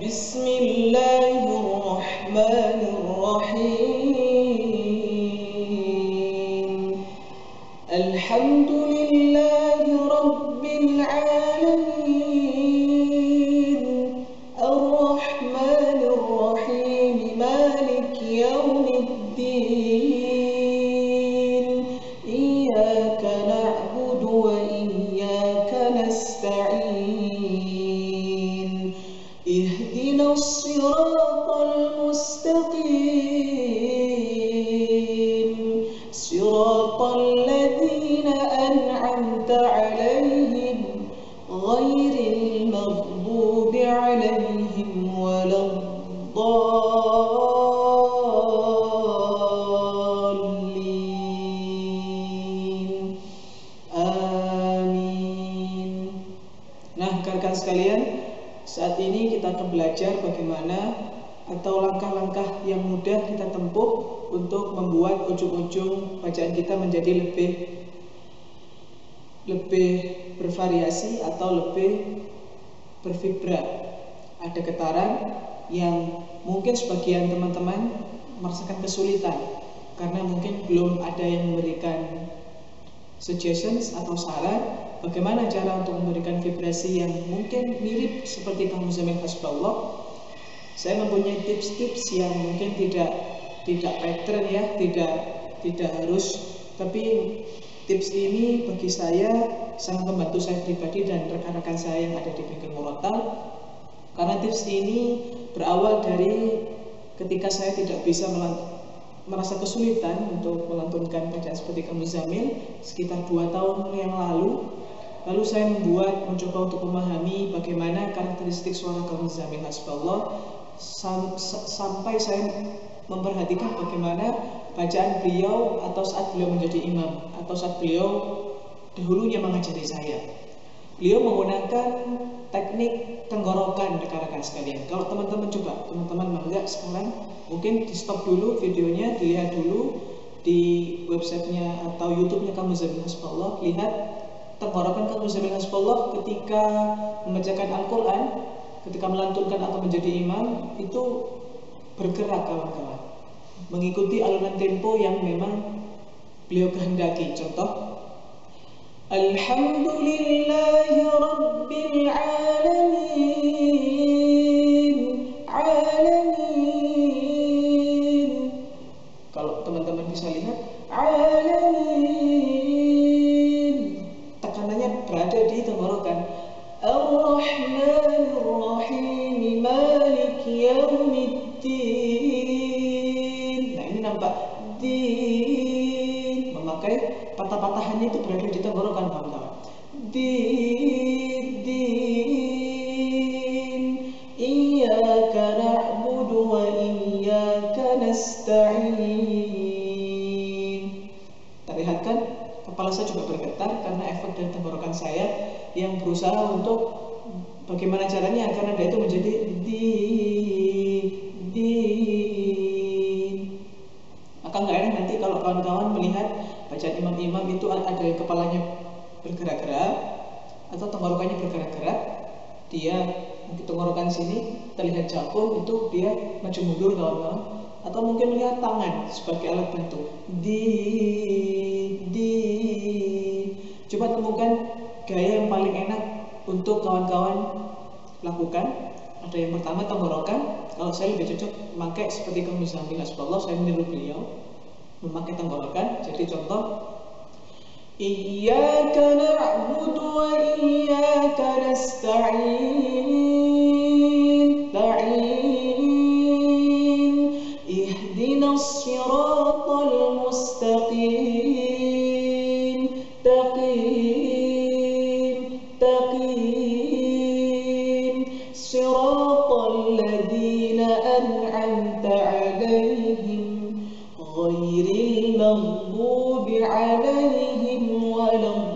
Bismillahirrahmanirrahim. Alhamdulillahi rabbil alamin. Ar-Rahmanir Rahim. Maliki yaumiddin. Iyyaka na'budu wa iyyaka nasta'in. Ihdinas siratal mustaqim. Siratal ladzina an'amta 'alaihim ghairil maghdubi 'alaihim waladdallin. Amin. Nah, rekan-rekan sekalian, saat ini kita akan belajar bagaimana atau langkah-langkah yang mudah kita tempuh untuk membuat ujung-ujung bacaan kita menjadi lebih bervariasi atau lebih bervibra. Ada getaran yang mungkin sebagian teman-teman merasakan kesulitan karena mungkin belum ada yang memberikan suggestions atau saran bagaimana cara untuk memberikan vibrasi yang mungkin mirip seperti Kang Muzamil Hasbullah. Saya mempunyai tips-tips yang mungkin tidak pattern ya, tidak harus, tapi tips ini bagi saya sangat membantu saya pribadi dan rekan-rekan saya yang ada di Bengkel Murotal. Karena tips ini berawal dari ketika saya tidak bisa merasa kesulitan untuk melantunkan bacaan seperti Kang Muzamil sekitar 2 tahun yang lalu. Lalu saya mencoba untuk memahami bagaimana karakteristik suara Kang Muzamil Hasbullah sampai saya memperhatikan bagaimana bacaan beliau atau saat beliau menjadi imam atau saat beliau dahulunya mengajari saya. Beliau menggunakan teknik tenggorokan, rekan-rekan sekalian. Kalau teman-teman mangga sekarang mungkin di stop dulu videonya, dilihat dulu di websitenya atau YouTube-nya Kang Muzamil Hasbullah, lihat tenggorokan Kang Muzamil Hasbullah ketika membacakan Al-Quran, ketika melantunkan atau menjadi imam itu bergerak kawan-kawan, mengikuti alunan tempo yang memang beliau kehendaki. Contoh, Alhamdulillahi rabbil alamin. Alamin. Kalau teman-teman bisa lihat, alamin, tekanannya berada di tenggorokan. Ar-Rahmanir Rahim. Maliki yaumiddin. Nah, ini nampak din, memakai patah-patahannya itu berada di tenggorokan, kawan-kawan. Din. Iyyaka na'budu wa iyyaka nasta'in. Terlihat kan? Kepala saya juga bergetar karena efek dari tenggorokan saya yang berusaha untuk bagaimana caranya agar nada itu menjadi di. Maka nggak enak nanti kalau kawan-kawan melihat bacaan imam-imam itu ada yang kepalanya bergerak-gerak atau tenggorokannya bergerak-gerak, dia mungkin tenggorokan sini terlihat jangkung, itu dia maju mundur kawan-kawan, atau mungkin melihat tangan sebagai alat bantu di. Coba temukan gaya yang paling enak untuk kawan-kawan lakukan. Ada yang pertama tenggorokan. Kalau saya lebih cocok memakai seperti Kang Muzamil Hasbullah, saya meniru beliau memakai tenggorokan. Jadi contoh, Iyyaka na'budu wa iyyaka nasta'in. Ta'in. Ihdinas siratal mustaqim. Taqim. Siratal ladzina an'amta 'alaihim ghairil maghdubi 'alaihim waladdallin.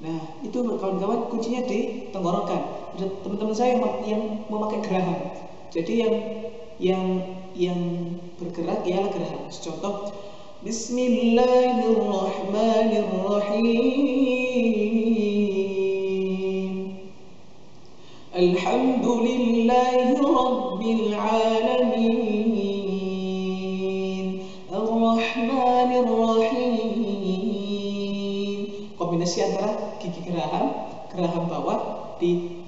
Nah, itu kawan-kawan kuncinya di tenggorokan. Ada teman-teman saya yang memakai geraham. Jadi yang bergerak ialah geraham. Contoh, Bismillahirrahmanirrahim. Alhamdulillahi Rabbil Alamin. Ar-Rahmanir Rahim. Kombinasi antara gigi geraham bawah di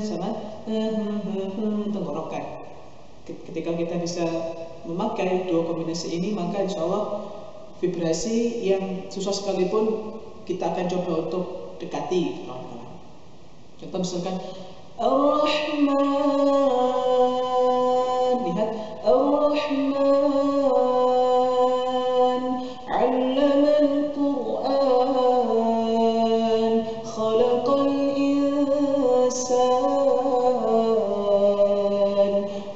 sama tenggorokan. Ketika kita bisa memakai dua kombinasi ini, maka insya Allah vibrasi yang susah sekalipun kita akan coba untuk dekati kawan-kawan. Contoh misalkan Ar-Rahman, lihat Ar-Rahman, 'allamal Qur'an, khalaqal insan,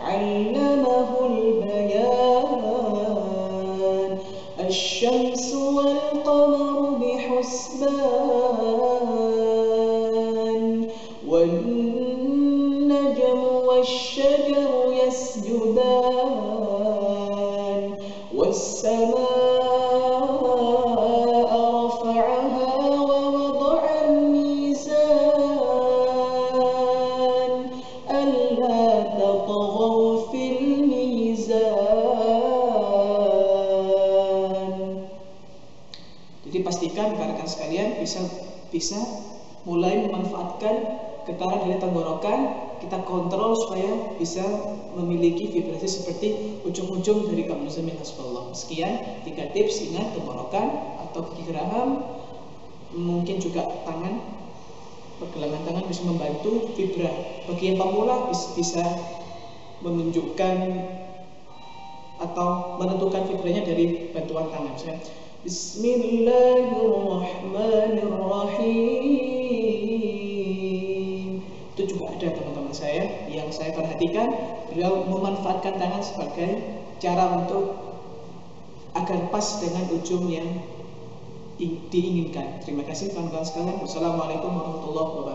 'allamahul bayan, asy-syamsu wal qamaru bihusban, wan najmu wasyjaru yasjudan, was-samaa'a rafa'aha wa wada'al mizan, alla tatghaw fil mizan. Jadi pastikan rekan-rekan sekalian bisa mulai memanfaatkan getaran dari tenggorokan, kita kontrol supaya bisa memiliki vibrasi seperti ujung-ujung dari Kang Muzammil Hasbullah. Sekian 3 tips, ingat tenggorokan atau gigi geraham, mungkin juga tangan, pergelangan tangan bisa membantu vibra. Bagi yang pemula bisa menunjukkan atau menentukan vibranya dari bantuan tangan. Misalnya, Bismillahirrahmanirrahim. Itu juga ada teman-teman saya yang saya perhatikan, beliau memanfaatkan tangan sebagai cara untuk agar pas dengan ujung yang diinginkan. Terima kasih kawan-kawan sekalian. Wassalamualaikum warahmatullahi wabarakatuh.